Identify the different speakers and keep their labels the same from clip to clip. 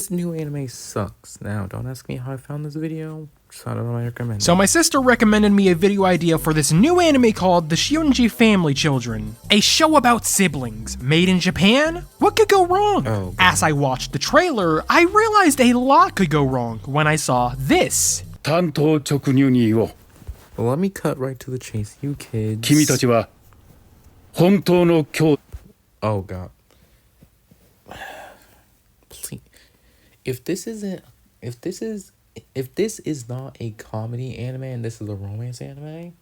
Speaker 1: This new anime sucks. Now, don't ask me how I found this video. Just I don't know, I recommend it.
Speaker 2: So my sister recommended me a video idea for this new anime called The Shiunji Family Children, a show about siblings, made in Japan? What could go wrong?
Speaker 1: Oh,
Speaker 2: as I watched the trailer, I realized a lot could go wrong when I saw this.
Speaker 3: 単刀直入に言おう。
Speaker 1: Well, let me cut right to the chase, you kids.
Speaker 3: 君たちは本当の兄弟。
Speaker 1: Oh god. Please. If this is not a comedy anime and this is a romance anime,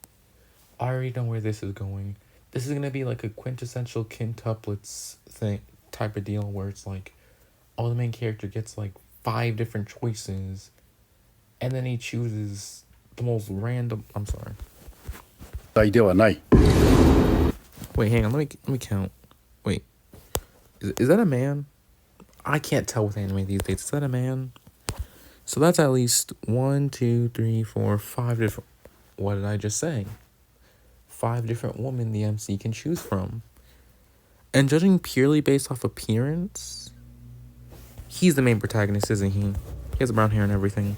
Speaker 1: I already know where this is going. This is gonna be like a quintessential quintuplets thing type of deal where it's like, the main character gets like 5 different choices, and then he chooses the most random. I'm sorry.
Speaker 3: ではない。
Speaker 1: Wait, hang on. Let me count. Wait, is that a man? I can't tell with anime these days. Is that a man? So that's at least 1, 2, 3, 4, 5 different. What did I just say? 5 different women the MC can choose from. And judging purely based off appearance, he's the main protagonist, isn't he? He has brown hair and everything.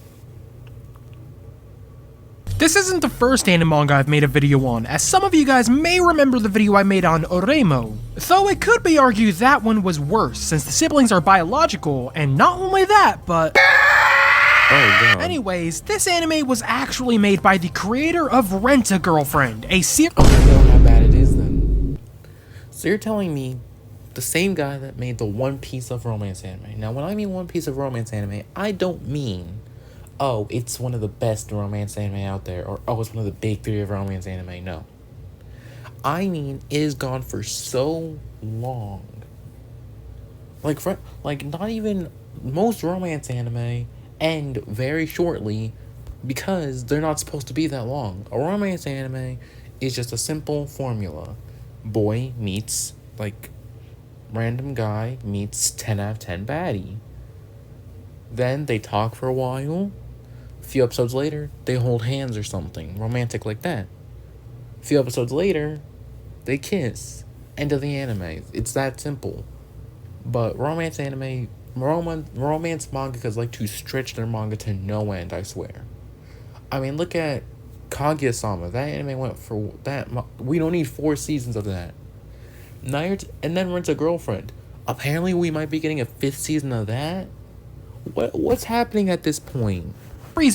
Speaker 2: This isn't the first anime manga I've made a video on, as some of you guys may remember the video I made on Oremo. Though it could be argued that one was worse, since the siblings are biological, and not only that, but...
Speaker 1: Oh, God.
Speaker 2: Anyways, this anime was actually made by the creator of Rent-a-Girlfriend, a series...
Speaker 1: Oh, I know how bad it is then. So you're telling me the same guy that made the One Piece of romance anime. Now, when I mean One Piece of romance anime, I don't mean, oh, it's one of the best romance anime out there, or oh, it's one of the big 3 of romance anime. No. I mean, it has gone for so long. Like not even most romance anime end very shortly because they're not supposed to be that long. A romance anime is just a simple formula. Boy meets, like, random guy meets 10 out of 10 baddie. Then they talk for a while. A few episodes later, they hold hands or something romantic like that. A few episodes later, they kiss. End of the anime. It's that simple. But romance anime, romance mangakas like to stretch their manga to no end, I swear. I mean, look at Kaguya-sama. That anime went for that. We don't need 4 seasons of that. And then Rent-a-Girlfriend. Apparently, we might be getting a 5th season of that. What's happening at this point?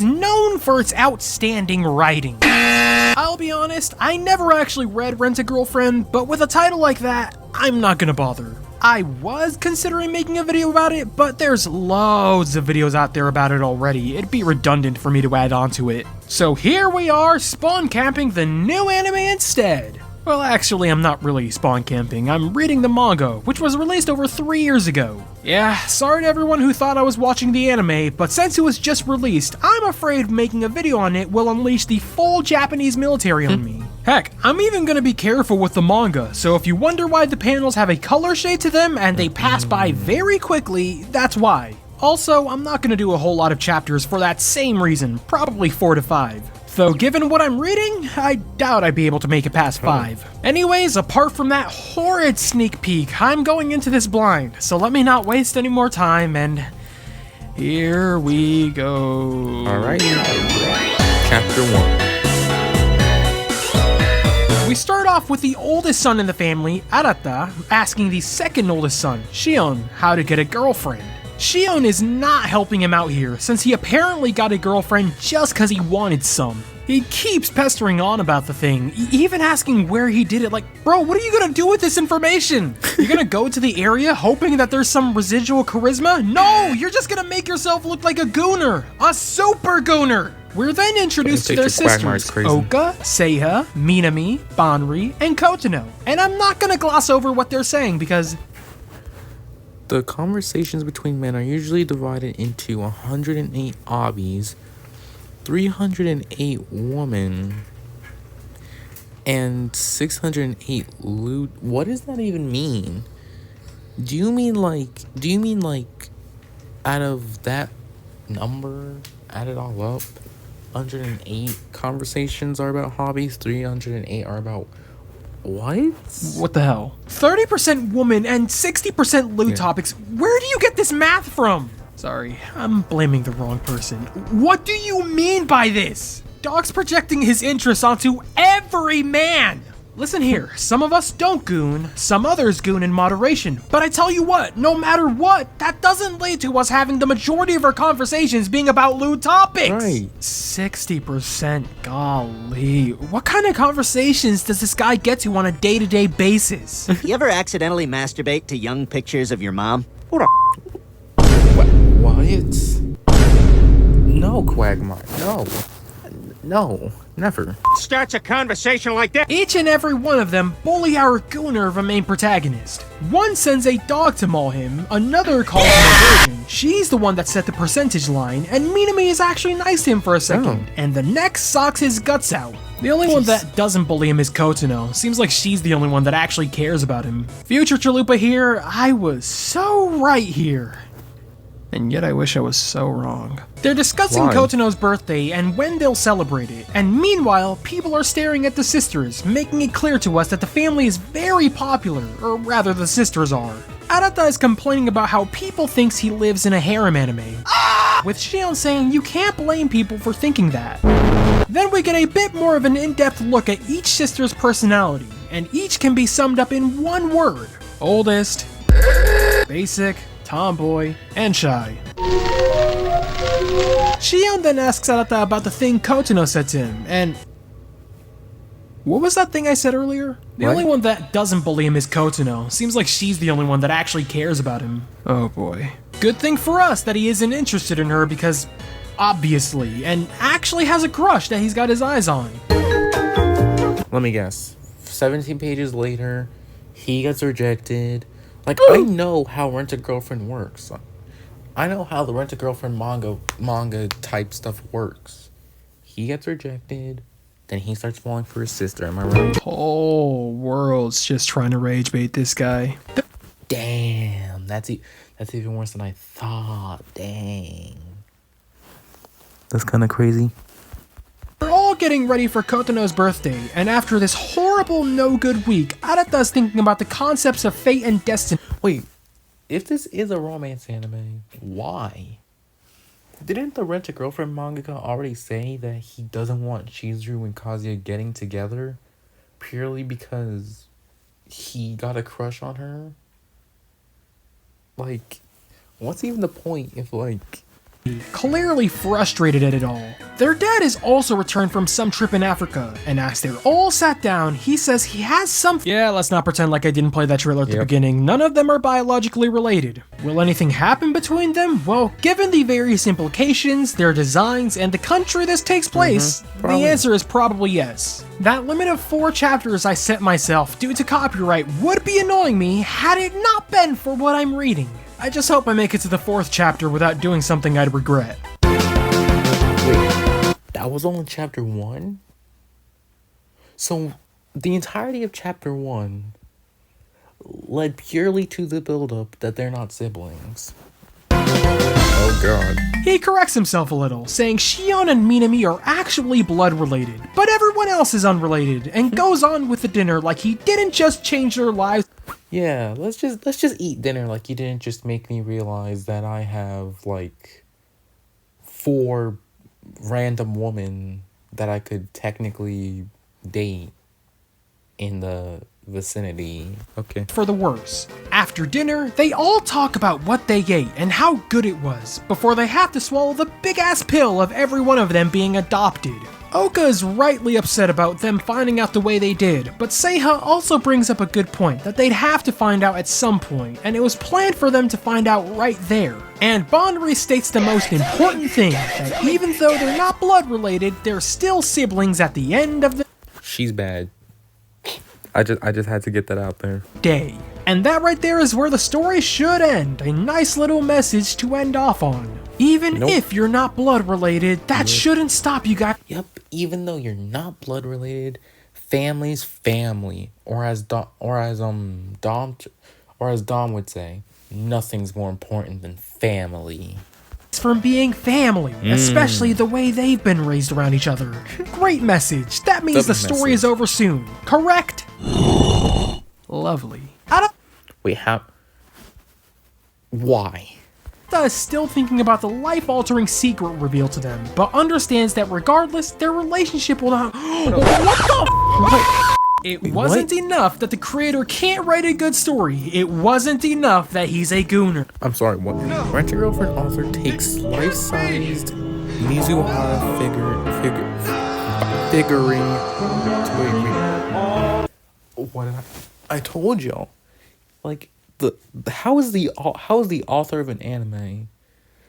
Speaker 2: known for its outstanding writing. I'll be honest, I never actually read Rent-a-Girlfriend, but with a title like that, I'm not gonna bother. I was considering making a video about it, but there's loads of videos out there about it already. It'd be redundant for me to add on to it. So here we are, spawn camping the new anime instead. Well, actually, I'm not really spawn camping. I'm reading the manga, which was released over 3 years ago. Yeah, sorry to everyone who thought I was watching the anime, but since it was just released, I'm afraid making a video on it will unleash the full Japanese military on me. Heck, I'm even gonna be careful with the manga, so if you wonder why the panels have a color shade to them and they pass by very quickly, that's why. Also, I'm not gonna do a whole lot of chapters for that same reason, probably 4 to 5. Though given what I'm reading, I doubt I'd be able to make it past 5. Anyways, apart from that horrid sneak peek, I'm going into this blind, so let me not waste any more time, and here we go.
Speaker 1: Alright. Chapter 1.
Speaker 2: We start off with the oldest son in the family, Arata, asking the second oldest son, Shion, how to get a girlfriend. Shion is not helping him out here, since he apparently got a girlfriend just cause he wanted some. He keeps pestering on about the thing, even asking where he did it, like, bro, what are you gonna do with this information? You're gonna go to the area hoping that there's some residual charisma? No, you're just gonna make yourself look like a gooner, a super gooner. We're then introduced to their sisters, Oka, Seiha, Minami, Banri, and Kotono. And I'm not gonna gloss over what they're saying because
Speaker 1: the conversations between men are usually divided into 108 obbies, 308 women, and 608 loot. What does that even mean? Do you mean like out of that number, add it all up, 108 conversations are about hobbies, 308 are about what?
Speaker 2: What the hell? 30% woman and 60% loot topics. Where do you get this math from? Sorry, I'm blaming the wrong person. What do you mean by this? Dog's projecting his interests onto every man! Listen here, some of us don't goon, some others goon in moderation. But I tell you what, no matter what, that doesn't lead to us having the majority of our conversations being about lewd topics!
Speaker 1: Right.
Speaker 2: 60%, golly. What kind of conversations does this guy get to on a day-to-day basis?
Speaker 4: You ever accidentally masturbate to young pictures of your mom?
Speaker 1: What? No, Quagmire. No, never.
Speaker 5: Starts a conversation like that.
Speaker 2: Each and every one of them bully our gooner of a main protagonist. One sends a dog to maul him, another calls him a virgin. She's the one that set the percentage line, and Minami is actually nice to him for a second. And the next socks his guts out. The only one that doesn't bully him is Kotono. Seems like she's the only one that actually cares about him. Future Chalupa here, I was so right here. And yet I wish I was so wrong. They're discussing
Speaker 1: Why?
Speaker 2: Kotono's birthday and when they'll celebrate it, and meanwhile, people are staring at the sisters, making it clear to us that the family is very popular, or rather the sisters are. Arata is complaining about how people thinks he lives in a harem anime, with Shion saying you can't blame people for thinking that. Then we get a bit more of an in-depth look at each sister's personality, and each can be summed up in one word. Oldest, basic, tomboy, and shy. Shion then asks Arata about the thing Kotono said to him, and... What was that thing I said earlier? The only one that doesn't bully him is Kotono. Seems like she's the only one that actually cares about him. Oh boy. Good thing for us that he isn't interested in her because... obviously, and actually has a crush that he's got his eyes on.
Speaker 1: Let me guess. 17 pages later, he gets rejected. Like, I know how Rent-A-Girlfriend works. I know how the Rent-A-Girlfriend manga type stuff works. He gets rejected, then he starts falling for his sister, am I right?
Speaker 2: Whole world's just trying to rage bait this guy.
Speaker 1: Damn, that's even worse than I thought. Dang. That's kind of crazy.
Speaker 2: We're all getting ready for Kotono's birthday, and after this horrible no-good week, Arata's thinking about the concepts of fate and destiny.
Speaker 1: Wait, if this is a romance anime, why? Didn't the Rent-A-Girlfriend mangaka already say that he doesn't want Chizuru and Kazuya getting together purely because he got a crush on her? Like, what's even the point if, like...
Speaker 2: Clearly frustrated at it all. Their dad is also returned from some trip in Africa, and as they're all sat down, he says he has something. Yeah, let's not pretend like I didn't play that trailer at the beginning. None of them are biologically related. Will anything happen between them? Well, given the various implications, their designs, and the country this takes place, the answer is probably yes. That limit of 4 chapters I set myself due to copyright would be annoying me had it not been for what I'm reading. I just hope I make it to the 4th chapter without doing something I'd regret.
Speaker 1: Wait, that was only chapter 1? So, the entirety of chapter 1 led purely to the build-up that they're not siblings. Oh god.
Speaker 2: He corrects himself a little, saying Shion and Minami are actually blood-related, but everyone else is unrelated, and goes on with the dinner like he didn't just change their lives.
Speaker 1: Yeah, let's just eat dinner like you didn't just make me realize that I have, like, 4 random women that I could technically date in the vicinity. Okay.
Speaker 2: For the worse. After dinner, they all talk about what they ate and how good it was, before they have to swallow the big-ass pill of every one of them being adopted. Oka is rightly upset about them finding out the way they did, but Seiha also brings up a good point that they'd have to find out at some point, and it was planned for them to find out right there. And Bond restates the most important thing, that even though they're not blood-related, they're still siblings at the end of the
Speaker 1: She's bad. I just had to get that out there.
Speaker 2: day. And that right there is where the story should end. A nice little message to end off on. Even if you're not blood related, that shouldn't stop you guys.
Speaker 1: Yep, even though you're not blood related, family's family. Or as Dom would say, nothing's more important than family.
Speaker 2: From being family, especially the way they've been raised around each other. Great message. That means the story is over soon. Correct? Lovely.
Speaker 1: Wait, how? Why?
Speaker 2: Arata is still thinking about the life-altering secret revealed to them, but understands that regardless, their relationship will not. What the? It wasn't enough that the creator can't write a good story. It wasn't enough that he's a gooner.
Speaker 1: I'm sorry, what? Rent-A-Girlfriend author takes life-sized Mizuhara figuring to a... What did I told y'all. Like, how is the author of an anime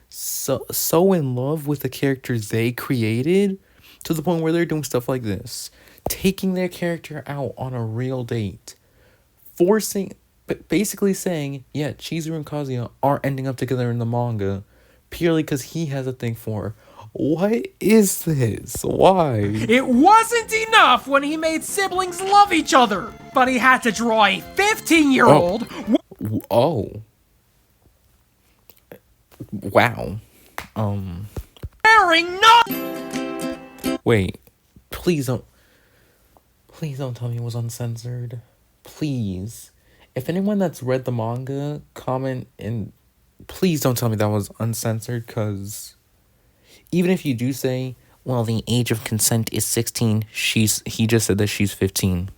Speaker 1: so in love with the characters they created to the point where they're doing stuff like this, taking their character out on a real date, basically saying, yeah, Chizuru and Kazuya are ending up together in the manga purely because he has a thing for her. What is this? Why?
Speaker 2: It wasn't enough when he made siblings love each other, but he had to draw a 15-year-old.
Speaker 1: Oh. Wow.
Speaker 2: Wearing no.
Speaker 1: Wait. Please don't tell me it was uncensored. Please. If anyone that's read the manga, comment and please don't tell me that was uncensored, because even if you do say, well, the age of consent is 16, he just said that she's 15.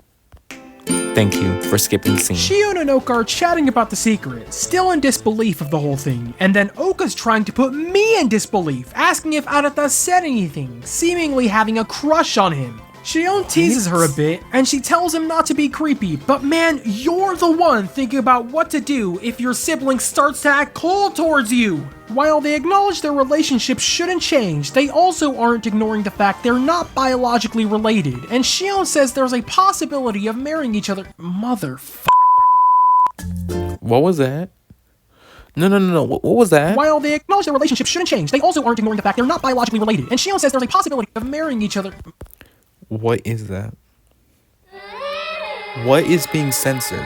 Speaker 1: Thank you for skipping scene.
Speaker 2: Shion and Oka are chatting about the secret, still in disbelief of the whole thing, and then Oka's trying to put me in disbelief, asking if Arata said anything, seemingly having a crush on him. Shion teases her a bit, and she tells him not to be creepy, but man, you're the one thinking about what to do if your sibling starts to act cold towards you. While they acknowledge their relationship shouldn't change, they also aren't ignoring the fact they're not biologically related, and Shion says there's a possibility of marrying each other.
Speaker 1: What was that? No. What was that?
Speaker 2: While they acknowledge their relationship shouldn't change, they also aren't ignoring the fact they're not biologically related, and Shion says there's a possibility of marrying each other.
Speaker 1: What is that? What is being censored?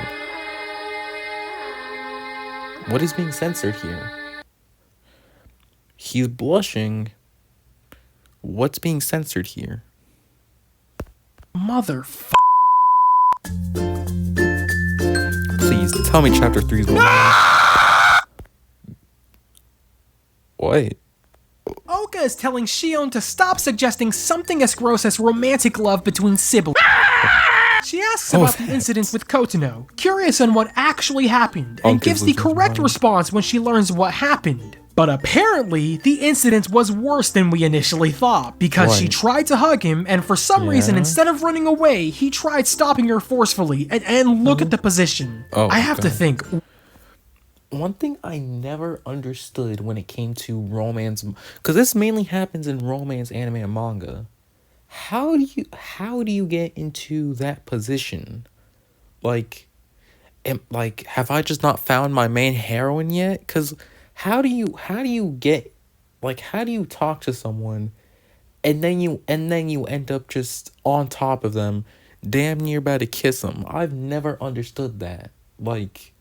Speaker 1: What is being censored here? He's blushing. What's being censored here? Please tell me chapter 3 is What?
Speaker 2: Oka is telling Shion to stop suggesting something as gross as romantic love between siblings. She asks about the incident with Kotono, curious on what actually happened, and gives the correct response when she learns what happened. But apparently, the incident was worse than we initially thought, because she tried to hug him, and for some reason, instead of running away, he tried stopping her forcefully, and look at the position. I have to think.
Speaker 1: One thing I never understood when it came to romance, because this mainly happens in romance, anime, and manga. How do you get into that position? Like, have I just not found my main heroine yet? Because how do you talk to someone, and then you end up just on top of them, damn near about to kiss them? I've never understood that. Like,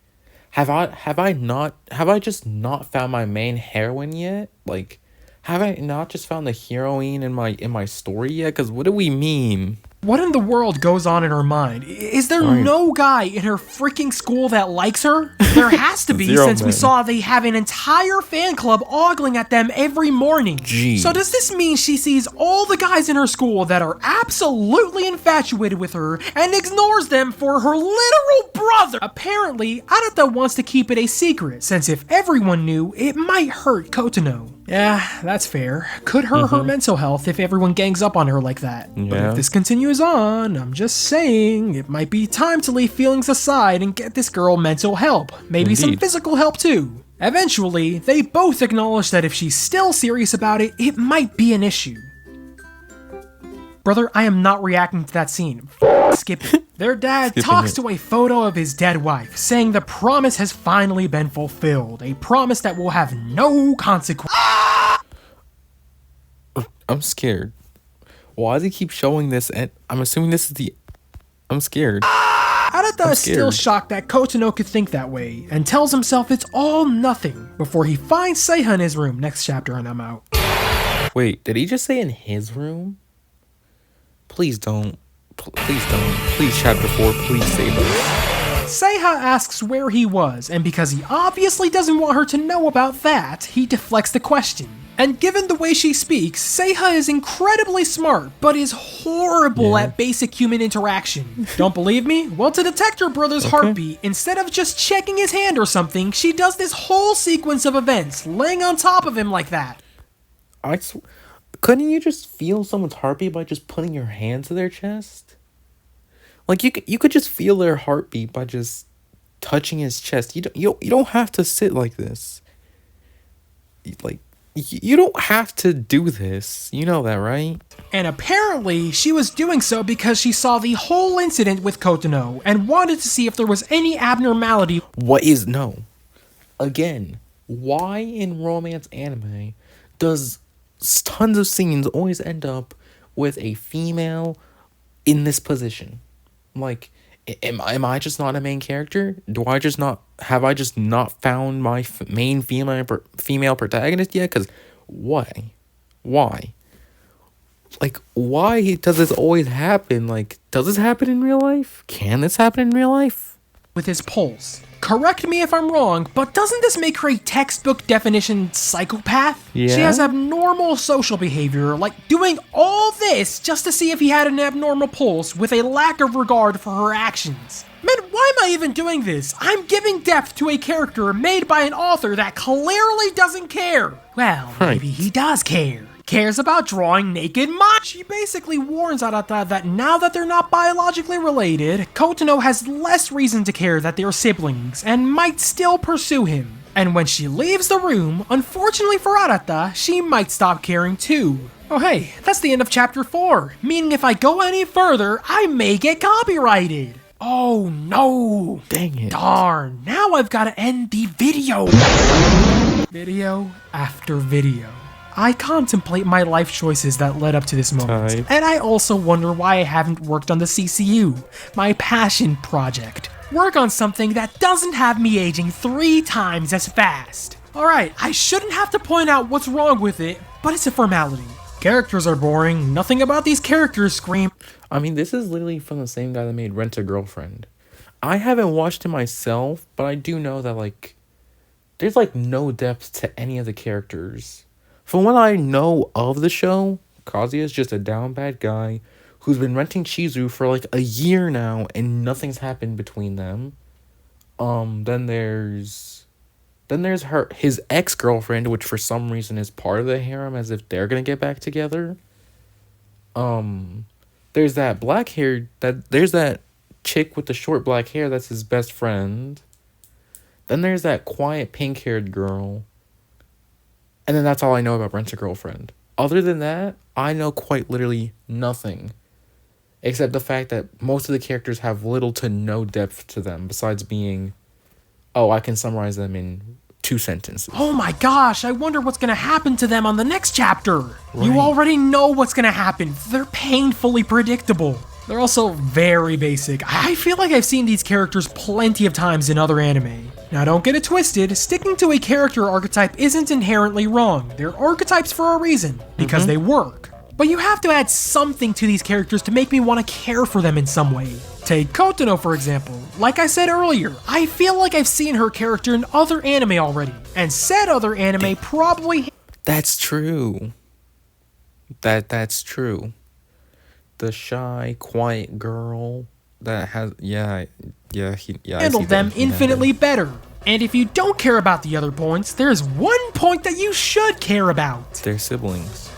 Speaker 1: have I just not found my main heroine yet? Like, have I not just found the heroine in my story yet? Because what do we mean?
Speaker 2: What in the world goes on in her mind? Is there no guy in her freaking school that likes her? There has to be, since we saw they have an entire fan club ogling at them every morning.
Speaker 1: Jeez.
Speaker 2: So does this mean she sees all the guys in her school that are absolutely infatuated with her and ignores them for her literal brother? Apparently, Arata wants to keep it a secret, since if everyone knew, it might hurt Kotono. Yeah, that's fair. Could hurt her mental health if everyone gangs up on her like that. But if this continues on, I'm just saying, it might be time to leave feelings aside and get this girl mental help. Maybe some physical help too. Eventually, they both acknowledge that if she's still serious about it, it might be an issue. Brother, I am not reacting to that scene. Skip it. Their dad talks to a photo of his dead wife, saying the promise has finally been fulfilled. A promise that will have no consequence.
Speaker 1: I'm scared. Why does he keep showing this? And I'm assuming this is the... I'm scared.
Speaker 2: Arata is still shocked that Kotono could think that way, and tells himself it's all nothing, before he finds Seiha in his room. Next chapter and I'm out.
Speaker 1: Wait, did he just say in his room? Please don't. Please don't. Please, chapter 4, please save us.
Speaker 2: Seiha asks where he was, and because he obviously doesn't want her to know about that, he deflects the question. And given the way she speaks, Seiha is incredibly smart, but is horrible at basic human interaction. Don't believe me? Well, to detect her brother's heartbeat, instead of just checking his hand or something, she does this whole sequence of events, laying on top of him like that.
Speaker 1: Couldn't you just feel someone's heartbeat by just putting your hand to their chest? Like you could just feel their heartbeat by just touching his chest. You don't have to sit like this. You don't have to do this. You know that, right?
Speaker 2: And apparently, she was doing so because she saw the whole incident with Kotono and wanted to see if there was any abnormality.
Speaker 1: Again, why in romance anime does tons of scenes always end up with a female in this position? Like, am I just not a main character? Have I just not found my main female protagonist yet? Because why? Like, why does this always happen? Like, does this happen in real life? Can this happen in real life?
Speaker 2: With his pulse. Correct me if I'm wrong, but doesn't this make her a textbook definition psychopath?
Speaker 1: Yeah.
Speaker 2: She has abnormal social behavior, like doing all this just to see if he had an abnormal pulse with a lack of regard for her actions. Man, why am I even doing this? I'm giving depth to a character made by an author that clearly doesn't care. Well, maybe he does care. Cares about drawing naked models. She basically warns Arata that now that they're not biologically related, Kotono has less reason to care that they're siblings and might still pursue him. And when she leaves the room, unfortunately for Arata, she might stop caring too. Oh hey, that's the end of chapter 4, meaning if I go any further, I may get copyrighted. Oh no!
Speaker 1: Dang it.
Speaker 2: Darn, now I've gotta end the video. Video after video. I contemplate my life choices that led up to this moment, and I also wonder why I haven't worked on the CCU, my passion project. Work on something that doesn't have me aging 3 times as fast. Alright, I shouldn't have to point out what's wrong with it, but it's a formality. Characters are boring, nothing about these characters scream.
Speaker 1: I mean, this is literally from the same guy that made Rent-A-Girlfriend. I haven't watched it myself, but I do know that, like, there's, like, no depth to any of the characters. From what I know of the show, Kazuya is just a down bad guy who's been renting Chizu for like a year now and nothing's happened between them. Then there's his ex-girlfriend, which for some reason is part of the harem, as if they're gonna get back together. There's that there's that chick with the short black hair that's his best friend. Then there's that quiet pink-haired girl. And then that's all I know about Rent-A-Girlfriend. Other than that, I know quite literally nothing. Except the fact that most of the characters have little to no depth to them, besides being, I can summarize them in 2 sentences.
Speaker 2: Oh my gosh, I wonder what's gonna happen to them on the next chapter.
Speaker 1: Right.
Speaker 2: You already know what's gonna happen. They're painfully predictable. They're also very basic. I feel like I've seen these characters plenty of times in other anime. Now don't get it twisted, sticking to a character archetype isn't inherently wrong. They're archetypes for a reason, because they work. But you have to add something to these characters to make me want to care for them in some way. Take Kotono for example. Like I said earlier, I feel like I've seen her character in other anime already, and said other anime probably...
Speaker 1: That's true. That's true. The shy, quiet girl that has...
Speaker 2: handled them infinitely better. And if you don't care about the other points, there's one point that you should care about.
Speaker 1: They're siblings.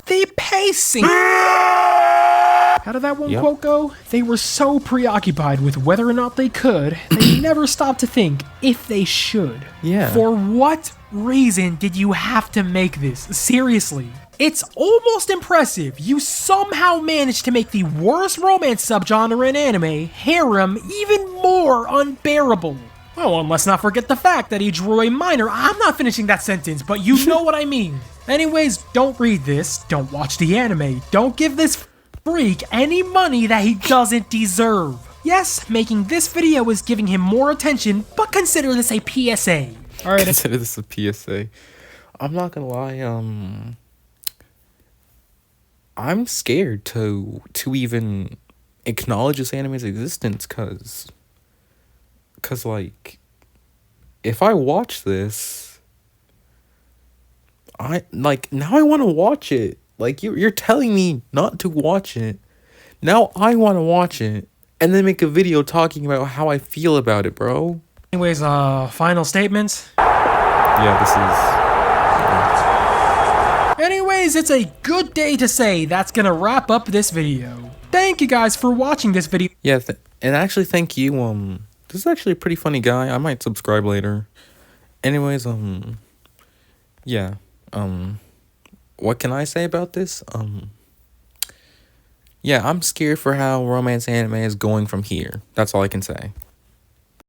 Speaker 2: The pacing. How did that one quote go? They were so preoccupied with whether or not they could, they never stopped to think if they should.
Speaker 1: Yeah.
Speaker 2: For what reason did you have to make this? Seriously. It's almost impressive you somehow managed to make the worst romance subgenre in anime, harem, even more unbearable. Oh, and let's not forget the fact that he drew a minor. I'm not finishing that sentence, but you know what I mean. Anyways, don't read this, don't watch the anime, don't give this freak any money that he doesn't deserve. Yes, making this video is giving him more attention, but consider this a PSA. Alright,
Speaker 1: consider this a PSA. I'm not gonna lie, I'm scared to even acknowledge this anime's existence, cause Cause like, if I watch this, now I want to watch it. Like you're telling me not to watch it. Now I want to watch it and then make a video talking about how I feel about it, bro.
Speaker 2: Anyways, final statements.
Speaker 1: Yeah, this is.
Speaker 2: Anyways, it's a good day to say that's gonna wrap up this video. Thank you guys for watching this video.
Speaker 1: Yeah, and actually, thank you. This is actually a pretty funny guy. I might subscribe later. Anyways, yeah. What can I say about this? Yeah, I'm scared for how romance anime is going from here. That's all I can say.